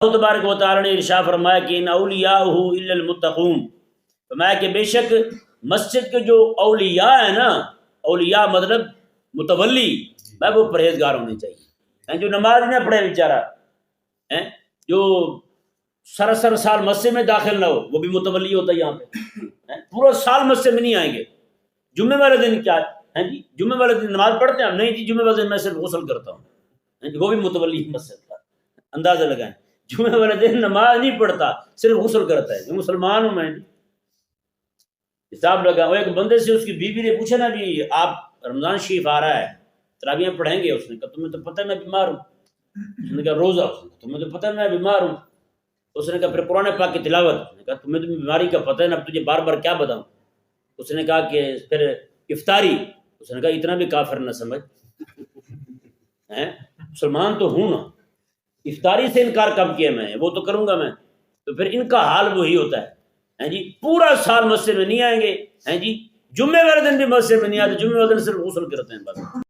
اللہ تبارک و تعالیٰ نے ارشاد فرمایا کہ ان اولیاءہ الا المتقون، فرمایا کہ بے شک مسجد کے جو اولیاء ہیں نا، اولیاء مطلب متولی، میں وہ پرہیزگار ہونے چاہیے، جو نماز نہ پڑھے بیچارہ، جو سراسر سال مسجد میں داخل نہ ہو، وہ بھی متولی ہوتا ہے یہاں پہ، پورا سال مسجد میں نہیں آئیں گے، جمعے والے دن کیا ہے جی، جمعے والے دن نماز پڑھتے ہیں ہم؟ نہیں جی، جمعے والے دن میں صرف غسل کرتا ہوں، وہ بھی متولی مسجد کا، اندازہ لگائیں، جمعے والے دن نماز نہیں پڑھتا، صرف غسل کرتا ہے، مسلمان ہوں میں، حساب لگا۔ وہ ایک بندے سے اس کی بیوی نے پوچھا نا بھی آپ رمضان شریف آ رہا ہے تراویح پڑھیں گے؟ اس نے کہا تمہیں تو پتہ ہے میں بیمار ہوں، اس نے کہا روزہ، اس نے کہا تمہیں تو پتہ ہے میں بیمار ہوں، اس نے کہا پھر قرآن پاک کی تلاوت، اس نے کہا تمہیں تو بیماری کا پتہ ہے نا، اب تجھے بار بار کیا بتاؤں؟ اس نے کہا کہ پھر افطاری، اس نے کہا اتنا بھی کافر نہ سمجھ، مسلمان تو ہوں نا، افطاری سے انکار کب کیا میں، وہ تو کروں گا میں، تو پھر ان کا حال وہی ہوتا ہے جی، پورا سال مسجد میں نہیں آئیں گے جی، جمعے والے دن بھی مسجد میں نہیں آتے، جمعے والے دن صرف غسل کرتے ہیں بس۔